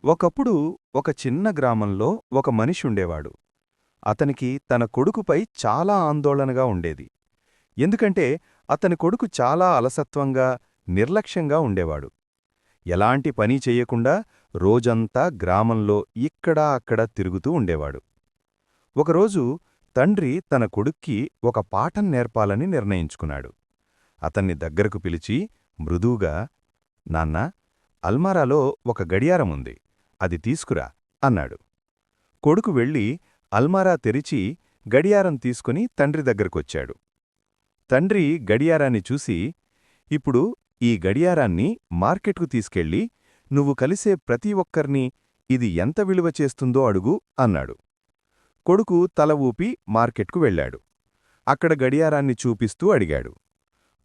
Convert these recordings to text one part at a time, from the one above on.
ఒకప్పుడు ఒక చిన్న గ్రామంలో ఒక మనిషి ఉండేవాడు. అతనికి తన కొడుకుపై చాలా ఆందోళనగా ఉండేది. ఎందుకంటే అతని కొడుకు చాలా అలసత్వంగా, నిర్లక్ష్యంగా ఉండేవాడు. ఎలాంటి పని చెయ్యకుండా రోజంతా గ్రామంలో ఇక్కడా అక్కడా తిరుగుతూ ఉండేవాడు. ఒకరోజు తండ్రి తన కొడుక్కి ఒక పాఠం నేర్పాలని నిర్ణయించుకున్నాడు. అతన్ని దగ్గరకు పిలిచి మృదువుగా, నాన్నా, అల్మారాలో ఒక గడియారముంది, అది తీసుకురా అన్నాడు. కొడుకు వెళ్ళి అల్మారా తెరిచి గడియారం తీసుకుని తండ్రి దగ్గరకొచ్చాడు. తండ్రి గడియారాన్ని చూసి, ఇప్పుడు ఈ గడియారాన్ని మార్కెట్కు తీసుకెళ్ళి నువ్వు కలిసే ప్రతి ఒక్కర్నీ ఇది ఎంత విలువ చేస్తుందో అడుగు అన్నాడు. కొడుకు తల ఊపి మార్కెట్కు వెళ్ళాడు. అక్కడ గడియారాన్ని చూపిస్తూ అడిగాడు.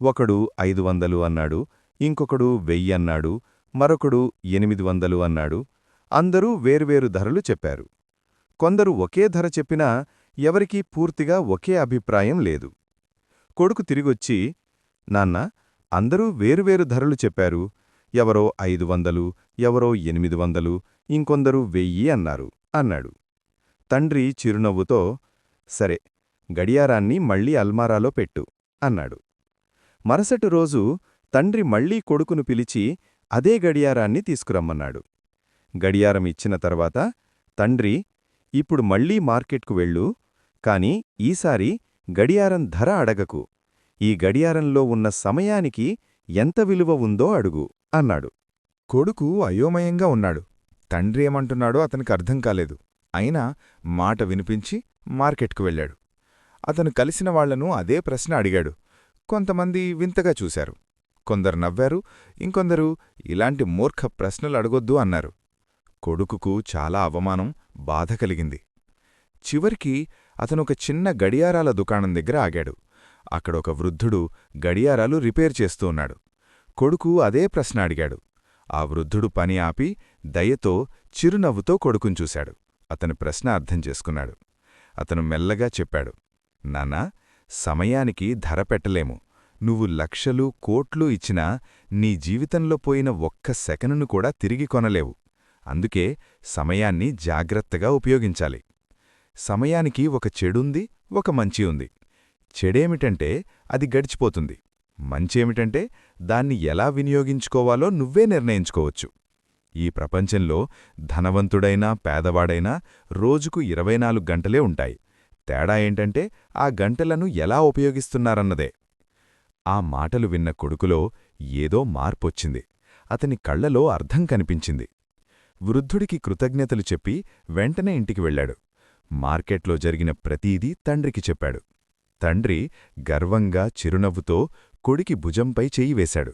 ఒకడు 500 అన్నాడు, ఇంకొకడు 1000 అన్నాడు, మరొకడు 800 అన్నాడు. అందరూ వేర్వేరు ధరలు చెప్పారు. కొందరు ఒకే ధర చెప్పినా ఎవరికీ పూర్తిగా ఒకే అభిప్రాయం లేదు. కొడుకు తిరిగొచ్చి, నాన్నా, అందరూ వేరువేరు ధరలు చెప్పారు. ఎవరో 500, ఎవరో 800, ఇంకొందరు 1000 అన్నారు అన్నాడు. తండ్రి చిరునవ్వుతో, సరే, గడియారాన్ని మళ్ళీ అల్మారాలో పెట్టు అన్నాడు. మరుసటి రోజు తండ్రి మళ్లీ కొడుకును పిలిచి అదే గడియారాన్ని తీసుకురమ్మన్నాడు. గడియారం ఇచ్చిన తర్వాత తండ్రి, ఇప్పుడు మళ్లీ మార్కెట్కు వెళ్ళు, కాని ఈసారి గడియారం ధర అడగకు, ఈ గడియారంలో ఉన్న సమయానికి ఎంత విలువ ఉందో అడుగు అన్నాడు. కొడుకు అయోమయంగా ఉన్నాడు. తండ్రి ఏమంటున్నాడో అతనికి అర్థం కాలేదు. అయినా మాట వినిపించి మార్కెట్కు వెళ్ళాడు. అతను కలిసిన వాళ్లను అదే ప్రశ్న అడిగాడు. కొంతమంది వింతగా చూశారు. కొందరు నవ్వారు, ఇంకొందరు ఇలాంటి మూర్ఖ ప్రశ్నలు అడగొద్దు అన్నారు. కొడుకుకు చాలా అవమానం, బాధ కలిగింది. చివరికి అతనొక చిన్న గడియారాల దుకాణం దగ్గర ఆగాడు. అక్కడొక వృద్ధుడు గడియారాలు రిపేర్ చేస్తూ ఉన్నాడు. కొడుకు అదే ప్రశ్న అడిగాడు. ఆ వృద్ధుడు పని ఆపి దయతో, చిరునవ్వుతో కొడుకుని చూశాడు. అతని ప్రశ్న అర్థం చేసుకున్నాడు. అతను మెల్లగా చెప్పాడు, నాన్నా, సమయానికి ధర పెట్టలేము. నువ్వు లక్షలు, కోట్లు ఇచ్చినా నీ జీవితంలో పోయిన ఒక్క సెకనును కూడా తిరిగి కొనలేవు. అందుకే సమయాన్ని జాగ్రత్తగా ఉపయోగించాలి. సమయానికి ఒక చెడుంది, ఒక మంచి ఉంది. చెడేమిటంటే అది గడిచిపోతుంది. మంచేమిటంటే దాన్ని ఎలా వినియోగించుకోవాలో నువ్వే నిర్ణయించుకోవచ్చు. ఈ ప్రపంచంలో ధనవంతుడైనా పేదవాడైనా రోజుకు 24 గంటలే ఉంటాయి. తేడా ఏంటంటే ఆ గంటలను ఎలా ఉపయోగిస్తున్నారన్నదే. ఆ మాటలు విన్న కొడుకులో ఏదో మార్పొచ్చింది. అతని కళ్లలో అర్థం కనిపించింది. వృద్ధుడికి కృతజ్ఞతలు చెప్పి వెంటనే ఇంటికి వెళ్ళాడు. మార్కెట్లో జరిగిన ప్రతీదీ తండ్రికి చెప్పాడు. తండ్రి గర్వంగా చిరునవ్వుతో కొడుకి భుజంపై చెయ్యి వేశాడు.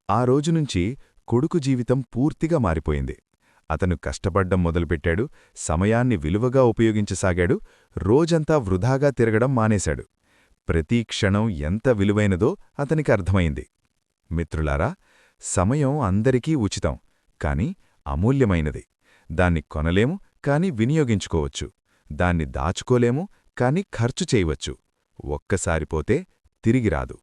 ఆ రోజునుంచి కొడుకు జీవితం పూర్తిగా మారిపోయింది. అతను కష్టపడ్డం మొదలుపెట్టాడు, సమయాన్ని విలువగా ఉపయోగించసాగాడు, రోజంతా వృధాగా తిరగడం మానేశాడు. ప్రతీ క్షణం ఎంత విలువైనదో అతనికి అర్థమైంది. మిత్రులారా, సమయం అందరికీ ఉచితం, కాని అమూల్యమైనది. దాన్ని కొనలేము, కాని వినియోగించుకోవచ్చు. దాన్ని దాచుకోలేము, కాని ఖర్చు చేయవచ్చు. ఒక్కసారి పోతే తిరిగి రాదు.